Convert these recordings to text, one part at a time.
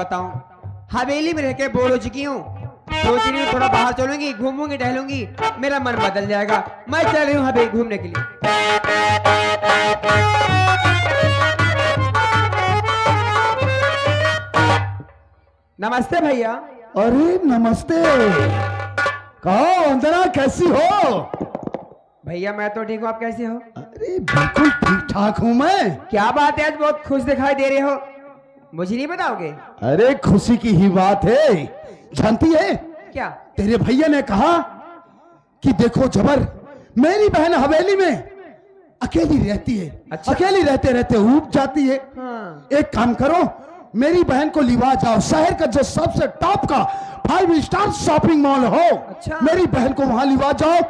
बताऊं, हवेली में रह के बोर हो चुकी हूँ। सोच रही हूँ थोड़ा बाहर चलूंगी, घूमूंगी, टहलूंगी, मेरा मन बदल जाएगा। मैं चल रही हूँ हवेली घूमने के लिए। नमस्ते भैया। अरे नमस्ते। कहो वंदना, कैसी हो? भैया मैं तो ठीक हूँ, आप कैसे हो? अरे बिल्कुल ठीक ठाक हूँ मैं। क्या बात है, आज बहुत खुश दिखाई दे रहे हो, मुझे नहीं बताओगे? अरे खुशी की ही बात है। जानती है क्या? तेरे भैया ने कहा कि देखो जबर, मेरी बहन हवेली में अकेली रहती है। अच्छा। अकेली रहते रहते ऊब जाती है। हाँ। एक काम करो, मेरी बहन को लिवा जाओ, शहर का जो सबसे टॉप का 5 स्टार शॉपिंग मॉल हो। अच्छा। मेरी बहन को वहां लिवा जाओ,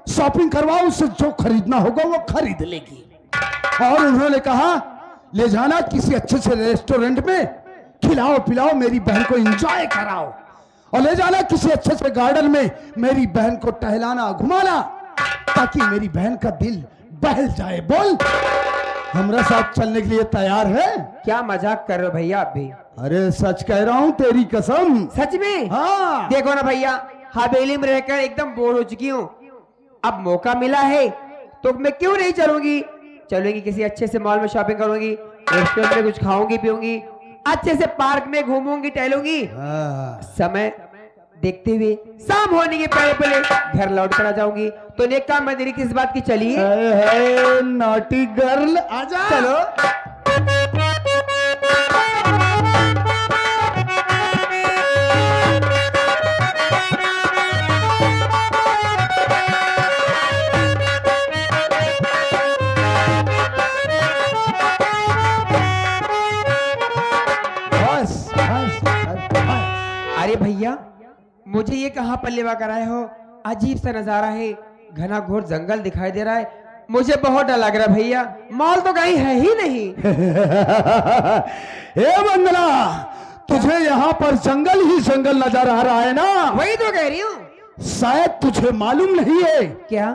शॉपिंग करवाओ, उससे जो खरीदना होगा वो खरीद लेगी। और उन्होंने कहा ले जाना किसी अच्छे से रेस्टोरेंट में, खिलाओ पिलाओ, मेरी बहन को एंजॉय कराओ, और ले जाना किसी अच्छे से गार्डन में, मेरी बहन को टहलाना घुमाना, ताकि मेरी बहन का दिल बहल जाए। बोल, हमारे साथ चलने के लिए तैयार है? क्या मजाक कर रहे हो भैया आप भी? अरे सच कह रहा हूं, तेरी कसम। सच में? हाँ। देखो ना भैया, हवेली में रहकर एकदम बोर हो चुकी हूँ। अब मौका मिला है तो मैं क्यों नहीं चलूंगी। चलूंगी किसी अच्छे से मॉल में, शॉपिंग करूंगी, रेस्टोरेंट में कुछ खाऊंगी पीऊंगी, अच्छे से पार्क में घूमूंगी टहलूंगी। समय देखते हुए शाम होने के पहले पहले घर लौट कर आ जाऊंगी। तो नेक काम मैं तेरी किस बात की चलिए। नॉटी गर्ल, आजा। चलो। अरे भैया, मुझे ये कहाँ पर लेवा कराए हो? अजीब सा नजारा है, घना घोर जंगल दिखाई दे रहा है, मुझे बहुत डर लग रहा है भैया। मॉल तो कहीं है ही नहीं। हे वंदना, तुझे यहाँ पर जंगल ही जंगल नजर आ रहा है ना? वही तो कह रही हूँ। शायद तुझे मालूम नहीं है क्या?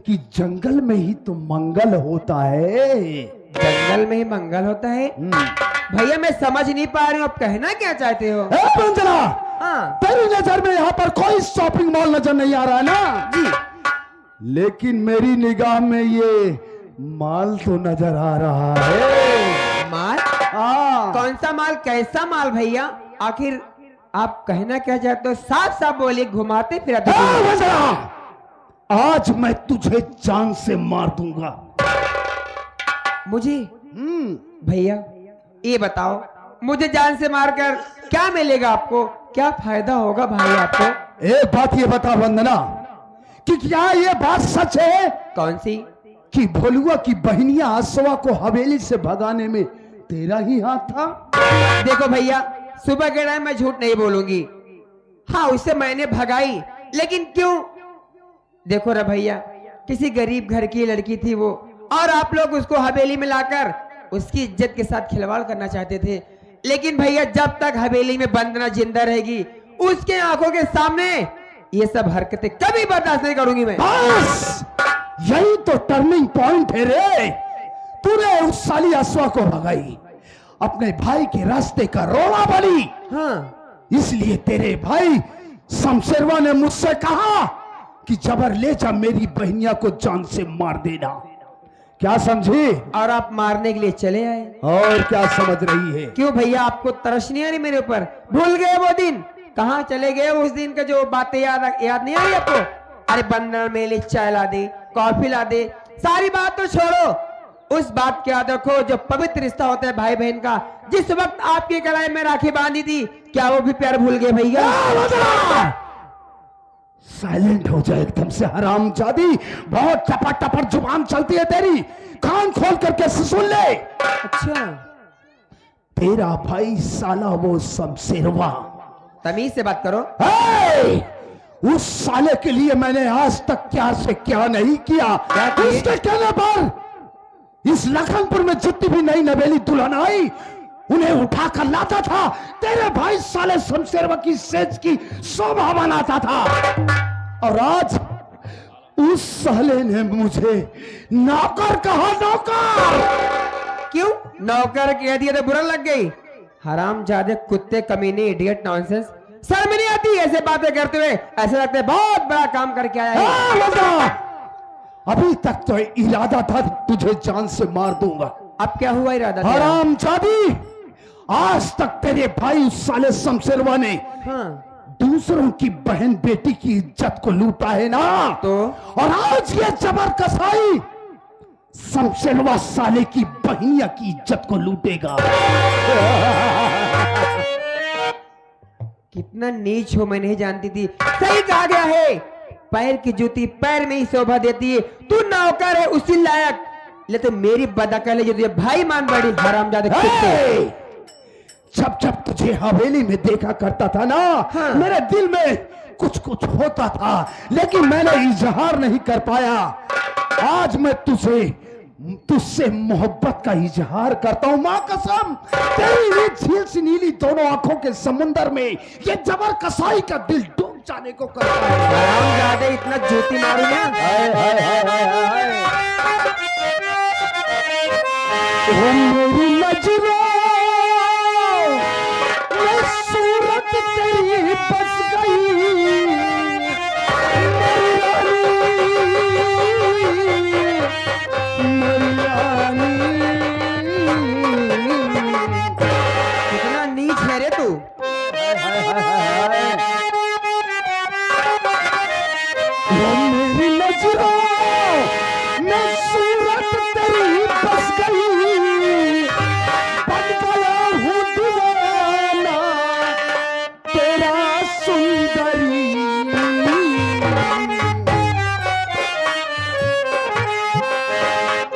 कि जंगल में ही तो मंगल होता है। जंगल में ही मंगल होता है? भैया मैं समझ नहीं पा रही हूँ, आप कहना क्या चाहते हो? वंदना, हाँ। तेरी नजर में यहाँ पर कोई शॉपिंग मॉल नजर नहीं आ रहा है ना? जी। लेकिन मेरी निगाह में ये माल तो नजर आ रहा है। माल? हाँ। कौन सा माल, कैसा माल भैया? आखिर आप कहना क्या चाहते हो, साफ साफ बोलिए, घुमाते फिराते। आज मैं तुझे जान से मार दूंगा। मुझे? भैया ये बताओ, मुझे जान से मारकर क्या मिलेगा आपको, क्या फायदा होगा भाई आपको? एक बात ये बता वंदना, कि क्या ये बात सच है? कौन सी? कि भोलुआ की बहनिया आसवा को हवेली से भगाने में तेरा ही हाथ था? देखो भैया, सुबह के टाइम मैं झूठ नहीं बोलूंगी। हाँ, उससे मैंने भगाई, लेकिन क्यों? देखो रे भैया, किसी गरीब घर की लड़की थी वो, और आप लोग उसको हवेली में लाकर उसकी इज्जत के साथ खिलवाड़ करना चाहते थे। लेकिन भैया, जब तक हवेली में बंदना जिंदा रहेगी, उसके आंखों के सामने ये सब हरकतें कभी बर्दाश्त नहीं करूंगी मैं। बस यही तो टर्निंग पॉइंट है रे। तूने उस साली अश्वा को भगाई, अपने भाई के रास्ते का रोड़ा बनी। हाँ। इसलिए तेरे भाई शमशेरवा ने मुझसे कहा कि जबर ले जा, मेरी बहनिया को जान से मार देना। क्या समझी? और आप मारने के लिए चले आए? और क्या समझ रही है? क्यों भैया, आपको तरस नहीं आ रही मेरे ऊपर? भूल गए वो दिन? कहाँ चले गए उस दिन का जो बातें याद नहीं आ रही आपको? अरे बंदर मेरे लिए चाय ला दे, कॉफी ला दे, सारी बात तो छोड़ो, उस बात की याद रखो जो पवित्र रिश्ता होता है भाई बहन का। जिस वक्त आपकी कलाई में राखी बांधी थी, क्या वो भी प्यार भूल गए भैया? साइलेंट हो जाए एकदम से हरामजादी, बहुत टपर टपर जुबान चलती है तेरी, कान खोल करके सुन ले। अच्छा। तेरा भाई साला वो शमशेरवा, तमीज से बात करो। उस साले के लिए मैंने आज तक क्या से क्या नहीं किया। उसके कहने पर इस लखनपुर में जितनी भी नई नवेली दुल्हन आई, उन्हें उठाकर लाता था। तेरे भाई साले शमशेरवा की सेज की शोभा बनाता था, और आज उस साले ने मुझे नौकर कहा। नौकर? क्यों नौकर कह दिया तो बुरा लग गई? हरामजादे कुत्ते कमीने इडियट नॉनसेंस, शर्म नहीं आती ऐसे बातें करते हुए? ऐसे लगता है बहुत बड़ा काम करके आया है। अभी तक तो इरादा था तुझे जान से मार दूंगा। अब क्या हुआ इरादा तेरा? हरामजादी, आज तक तेरे भाई उस साले शमशेरवा ने हाँ दूसरों की बहन बेटी की इज्जत को लूटा है ना, तो और आज ये जबर कसाई शमशेरवा साले की बहनिया की इज्जत को लूटेगा। कितना नीच हो मैं नहीं जानती थी। सही कहा गया है, पैर की जूती पैर में ही शोभा देती है। तू नौकर है उसी लायक, लेकिन मेरी बदअकल है जो तुझे भाई मान बड़ी हरामजादे कुत्ते। जब जब तुझे हवेली में देखा करता था ना, हाँ। मेरे दिल में कुछ कुछ होता था, लेकिन मैंने इजहार नहीं कर पाया। आज मैं तुझसे मोहब्बत का इजहार करता हूं। मां कसम, तेरी झील सी नीली दोनों आंखों के समुंदर में ये जबर कसाई का दिल डूब जाने को करता है। हरामजादे इतना जूती मारू ना। ओ मेरी नजरों में सूरत तेरी बस गई, कितना नीच है रे तू। मेरी नजरों में सूरत तेरी बस गई, बन गया हूँ दीवाना तेरा सुंदरी।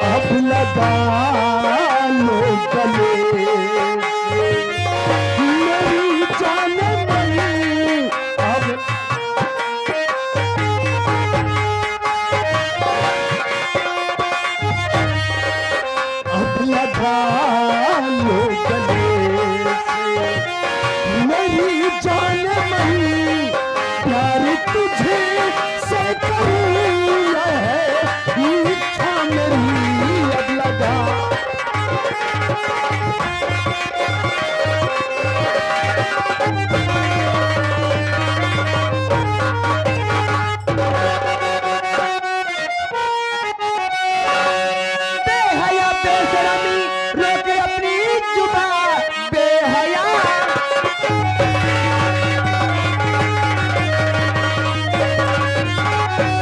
अब लगा लो गले से मेरी जान मन, अब लगा लो गले से मेरी जान मन, प्यार तुझे से करूँ है इच्छा मेरी। अब लगा बेहया बेशरमी रोक अपनी जुबान, बेहया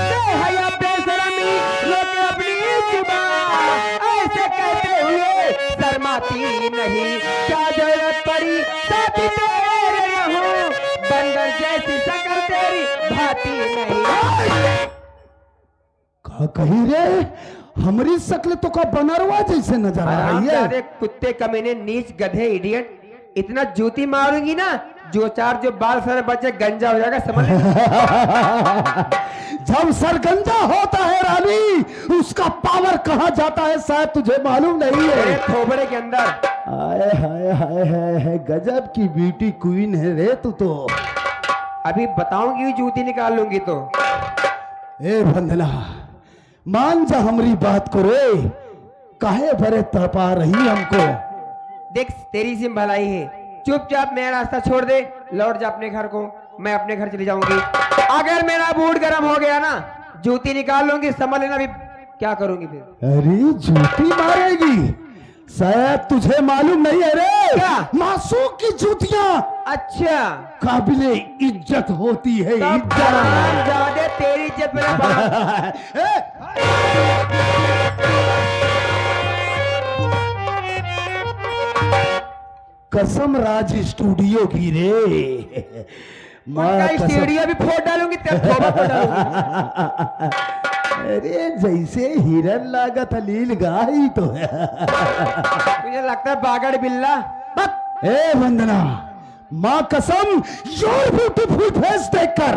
बेहया बेशरमी रोक अपनी जुबान, ऐसे कहते हुए शर्माती नहीं, क्या जरूरत पड़ी साथी तेरे रहूं, बंदर जैसी शक्ल तेरी भाती नहीं। कही रे, हमारी शक्ल तो का बनरवा जैसे नजर आ रही है। हरामजादे कुत्ते कमीने नीच गधे इडियट, इतना जूती मारूंगी ना जो बाल सर बचे गंजा हो जाएगा, समझ ले। जब सरगंजा होता है रानी, उसका पावर कहाँ जाता है शायद तुझे मालूम नहीं है। तेरे थोबड़े के अंदर। आए हाय हाय हाय, गजब की ब्यूटी क्वीन है रे तू तो। अभी बताऊंगी जूती निकाल लूंगी तो। ए वंदना, मान जा हमारी बात को रे, काहे भरे तड़पा रही हमको। देख तेरी सी भलाई है, चुपचाप मेरा रास्ता छोड़ दे, लौट जा अपने घर को, मैं अपने घर चली जाऊंगी। अगर मेरा मूड गर्म हो गया ना, जूती निकाल लूंगी, समझ लेना अभी क्या करूंगी फिर। अरे जूती मारेगी, शायद तुझे मालूम नहीं है रे, क्या? मासूम की जूतियां अच्छा काबिले इज्जत होती है। तब हरामजादे तेरी इज्जत मेरे पास। कसम राज स्टूडियो की रे, उनका स्टूडियो भी फोड़ डालूंगी, तेरा थोबा फोड़ डालूंगी। अरे जैसे हिरन लागत लील गाय तो है। मुझे लगता है बागड़ बिल्ला। ए वंदना, माँ कसम, योर ब्यूटीफुल फेस देखकर,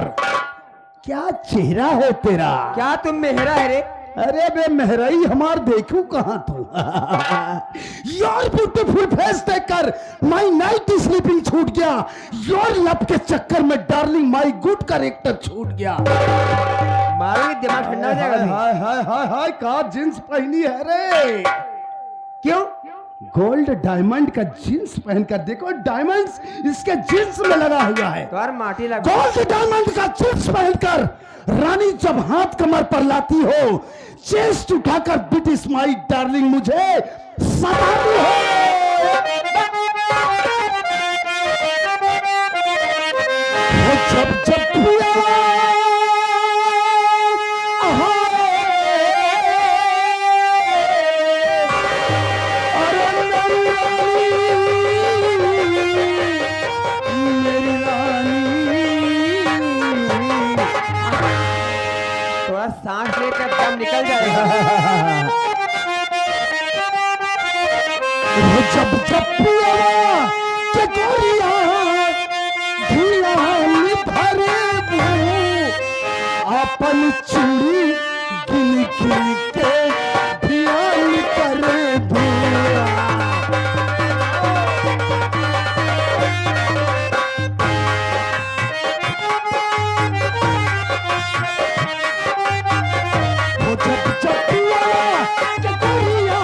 क्या चेहरा है तेरा। क्या तुम मेहरा है रे? अरे बे मेहराई हमार देखू कहां तू। योर ब्यूटीफुल फेस देखकर माई नाइट स्लीपिंग छूट गया, योर लव के चक्कर में डार्लिंग माई गुड कैरेक्टर छूट गया। मारूंगी, दिमाग ठंडा हो जाएगा। हाय हाय हाय हाय, का जींस पहनी है रे। क्यों? गोल्ड डायमंड का जींस पहनकर देखो, डायमंड्स इसके जींस में लगा हुआ है। तो यार माटी लगा। गोल्ड डायमंड का जींस पहनकर रानी जब हाथ कमर पर लाती हो, चेस्ट उठाकर बिट स्माइल डार्लिंग मुझे सताती हो। जब जब पिया मेरी रानी, थोड़ा सांस लेकर दम निकल जाएगा। जब जब पिया के गोरिया अपन चूड़ी गिन गिन के ध्यान करे भूया। वो जब जब पिया के गोरिया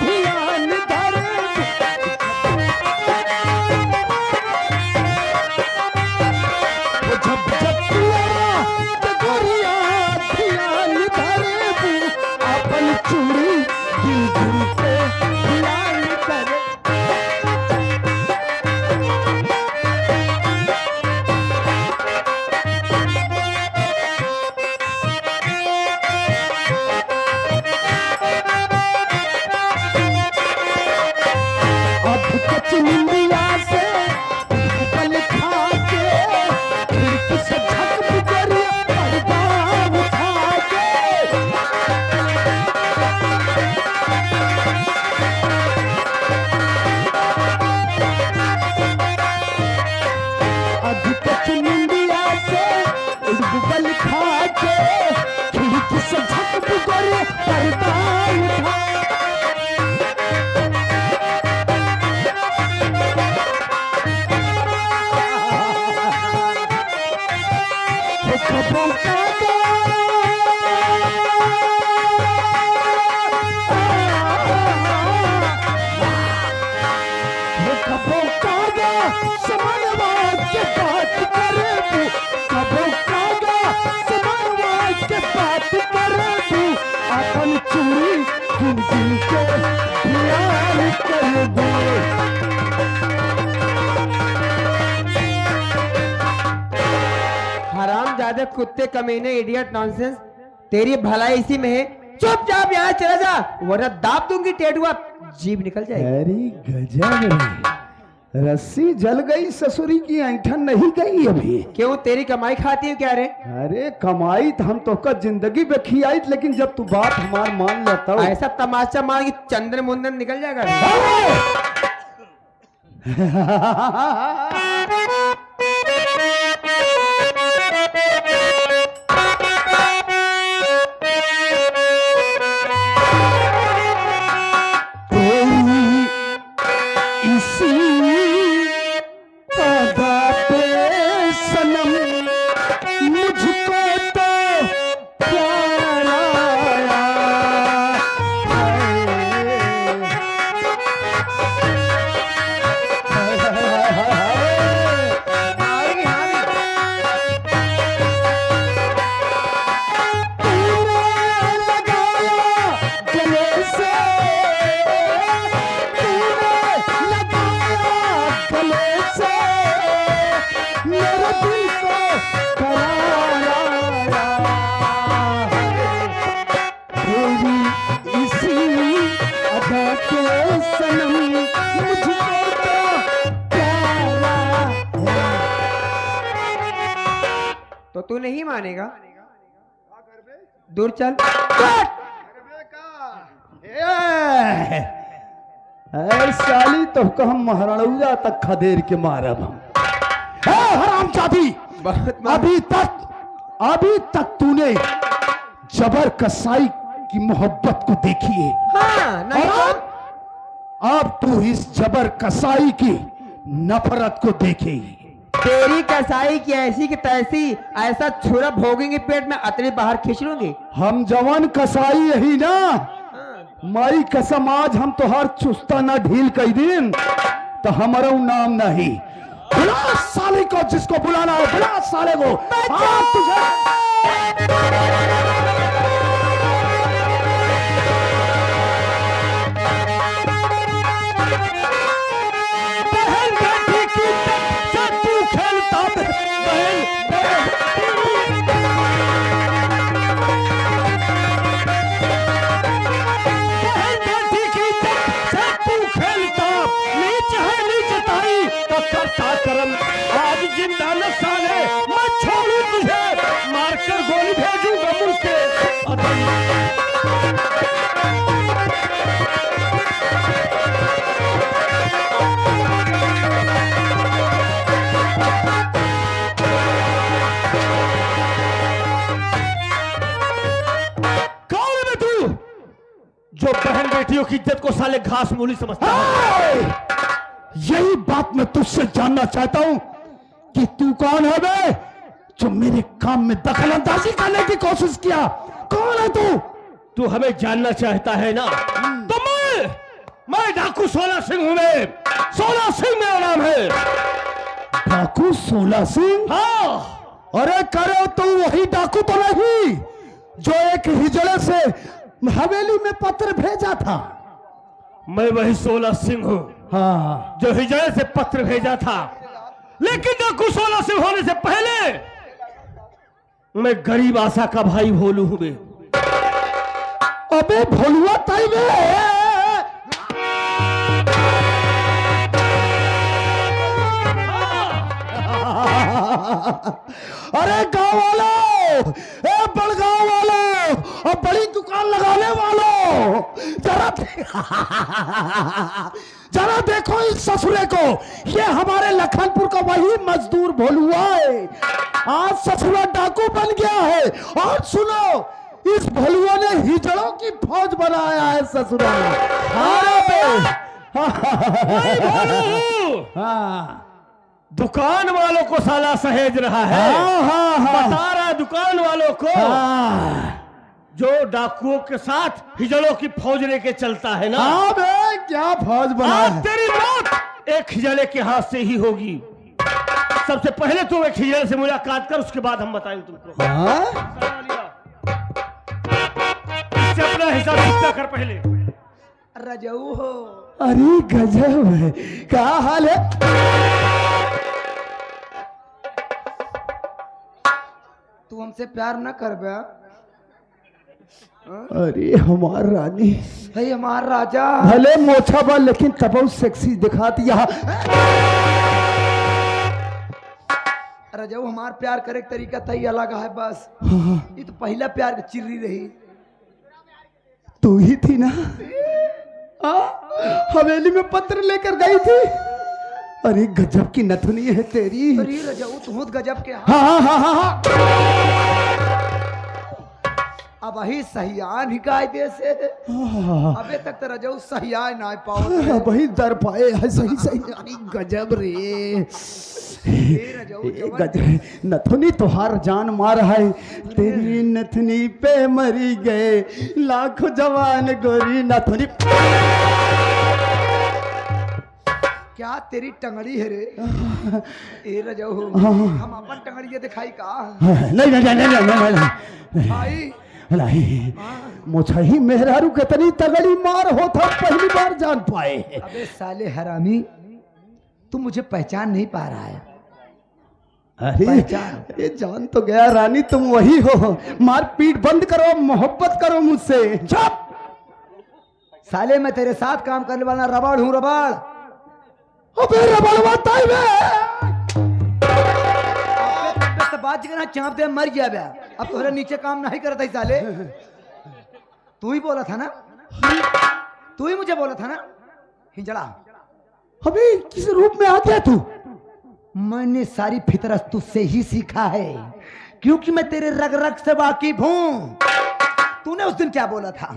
ध्यान धरे, वो जब जब पिया के गोरिया ध्यान धरे, अपन चूड़ी गिन गिन के ध्यान करे। अब कच निंदिया से पल खा के, खिड़की से झक बिगड़िया पर्दा उठा के। अब कच निंदिया से पल खा के, खिड़की से झक बिगड़िया पर्दा उठा। खबों का खबों का समानवाद के बात करे तू, खबों का समानवाद के बात करे तू, अपन चूड़ी गिन गिन के ध्यान कर दे। हराम ज्यादा कुत्ते कमीने इडियट नॉनसेंस, तेरी भलाई इसी में है। चुपचाप यहाँ चला जा, वरना दाब दूंगी टेटुआ, जीभ निकल जाएगी। अरे गजब रे, रस्सी जल गई ससुरी की ऐंठन नहीं गई अभी। क्यों, तेरी कमाई खाती है क्या रे? अरे कमाई तो हम तो का जिंदगी पे खियाई, लेकिन जब तू बात हमार मान लेता हो। ऐसा तमाशा मार कि चंद्र मुंदन निकल जाएगा। तो तू नहीं मानेगा, दूर चल। साली तो हम महाराणा तक खदेर के मारब हम। हरामजादी, अभी तक तूने जबर कसाई की मोहब्बत को देखी है। हाँ, नहीं और अब तू इस जबर कसाई की नफरत को देखेगी। तेरी कसाई की ऐसी की तैसी, ऐसा छुरा भोगेंगे पेट में, अतरी बाहर खींच लूंगी। हम जवान कसाई यही ना, माई कसम आज हम तोहार चुस्ता ना ढील कई दिन तो हमारा नाम नहीं। बुला साले को, जिसको बुलाना है बुला साले को। हाँ, तुझे बहन बेटी की से तू खेलता करम आज जिंदा न साले, मैं छोड़ू तुझे, मारकर गोली भेजूंगा मुझके। कौन है तू जो बहन बेटियों की इज्जत को साले घास मूली समझता है? यही बात मैं तुझसे जानना चाहता हूं कि तू कौन है बे, जो मेरे काम में दखलंदाजी करने की कोशिश किया? कौन है तू? तू हमें जानना चाहता है ना? तो मैं डाकू 16 सिंह हूं। मैं 16 सिंह मेरा नाम है। डाकू 16 सिंह? हाँ। अरे करे तो वही डाकू तो नहीं जो एक हिजड़े से हवेली में पत्र भेजा था? मैं वही 16 सिंह हूं। हाँ, जो हिजड़े से पत्र भेजा था, लेकिन डाकू 16 सिंह होने से पहले मैं गरीब आशा का भाई भोलू हूं। अबे भोलुआ ताई में अरे गांव वालों, बड़गांव वालों और बड़ी दुकान लगाने वालों, जरा देखो इस ससुरे को। ये हमारे लखनपुर का वही मजदूर भोलुआ है, आज ससुरा डाकू बन गया है। और सुनो, इस भोलुआ ने हिजड़ों की फौज बनाया है ससुरा। हाँ, दुकान वालों को साला सहेज रहा है। बता रहा है दुकान वालों को, जो डाकुओं के साथ हिजड़ों की फौज लेके चलता है ना। हाँ बे, क्या फौज बना है? तेरी मौत एक हिजड़े के हाथ से ही होगी। सबसे पहले तुम एक हिजड़े से मुलाकात कर, उसके बाद हम बताएंगे तुमको। इससे अपना हिसाब चुकता कर पहले। रजऊ हो। अरे गजब है, क्या हाल है? तू हमसे प्यार न कर बे? अरे हमार रानी, है हमार राजा। भले मोछा बा लेकिन तब सेक्सी दिखाती। यहाँ रजऊ, हमार प्यार करे के तरीका तई अलग है बस। ये तो पहला प्यार की चिर्री रही। तू ही थी ना हवेली में पत्र लेकर गई थी। अरे गजब की नथुनी है तेरी। अरे रजऊ, तू गजब के। हाँ। अब वही सहियान ही कायदे से। अबे तक तो रजऊ सहिया ना पाओ। वही दर पाए है। सही। अरे गजब रे, गजब। नथुनी तुहार जान मार है, तेरी नथुनी पे मरी गए लाखों जवान गोरी नथुनी। क्या तेरी टंगड़ी है रे? ए रजऊ, हम अपन टंगड़ी दिखाई का? नहीं, मुझे मेहरारू कितनी तगड़ी मार होता पहली बार जान पाए। अबे साले हरामी, तू मुझे पहचान नहीं पा रहा है। अरे जान तो गया रानी, तुम वही हो। मार पीट बंद करो, मोहब्बत करो मुझसे। चुप साले, मैं तेरे साथ काम करने वाला रबड़ हूँ। रबड़? अबे रबड़ बताई बात जगह चाप दे, मर गया बया। अब तोहरे नीचे काम नहीं करता साले। तू ही बोला था ना, तू ही मुझे बोला था ना हिजड़ा। अबे किस रूप में आ गया तू? मैंने सारी फितरत तुझसे ही सीखा है, क्योंकि मैं तेरे रग रग से वाकिफ हूं। तूने उस दिन क्या बोला था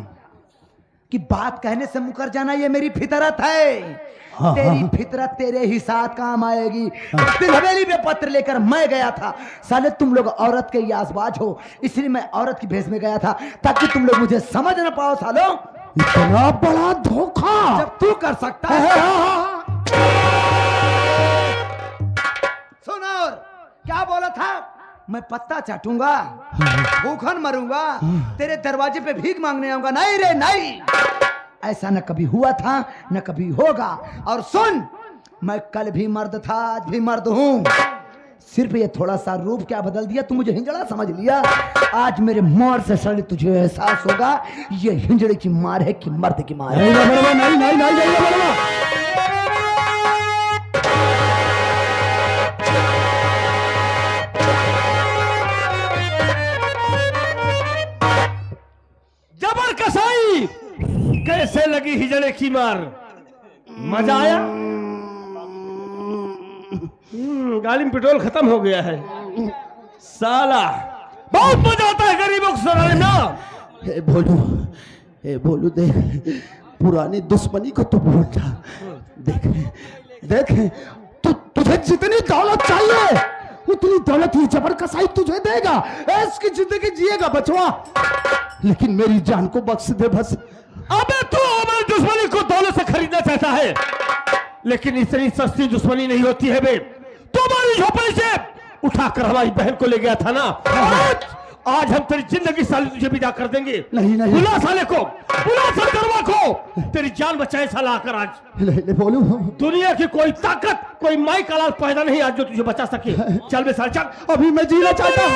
कि बात कहने से मुकर जाना ये मेरी फितरत है। तेरी फितरत तेरे ही साथ काम आएगी। उस दिन हवेली में पत्र लेकर मैं गया था। साले तुम लोग औरत के यासबाज हो, इसलिए मैं औरत की भेष में गया था ताकि तुम लोग मुझे समझ ना पाओ। सालो इतना बड़ा धोखा जब तू कर सकता है। सुन, और क्या बोला था? मैं पत्ता चाटूंगा, भूखन मरूंगा, तेरे दरवाजे पे भीख मांगने आऊंगा। नहीं रे नहीं, ऐसा न कभी हुआ था न कभी होगा। और सुन, मैं कल भी मर्द था, आज भी मर्द हूं। सिर्फ ये थोड़ा सा रूप क्या बदल दिया, तू मुझे हिंजड़ा समझ लिया। आज मेरे मार से सड़े तुझे एहसास होगा ये हिंजड़े की मार है कि मर्द की मार है। नहीं नहीं नहीं। जबर कसाई, कैसे लगी हिजड़े की मार? मजा आया? गाड़ी में पेट्रोल खत्म हो गया है साला। बहुत मजा आता है गरीबों को सराने में। ए भोलू देख, पुरानी दुश्मनी को तू भूल जा। देख देख, तुझे जितनी दौलत चाहिए उतनी दौलत ये जबर कसाई तुझे देगा। ऐसी जिंदगी जिएगा बचवा, लेकिन मेरी जान को बख्श दे बस। अबे तू हमारी दुश्मनी को दौलत से खरीदना चाहता है, लेकिन इतनी सस्ती दुश्मनी नहीं होती है बे। तुम्हारी झोपड़ी से उठाकर हमारी बहन को ले गया था ना, आज हम तेरी जिंदगी साले तुझे विदा कर देंगे। नहीं नहीं, बुला साले को, बुला सरकरवा को, तेरी जान बचाए साला आकर आज। ले बोलू, दुनिया की कोई ताकत, कोई माई का लाल पैदा नहीं आज जो तुझे बचा सके। चल बे साल चल। अभी मैं जीना चाहता हूँ।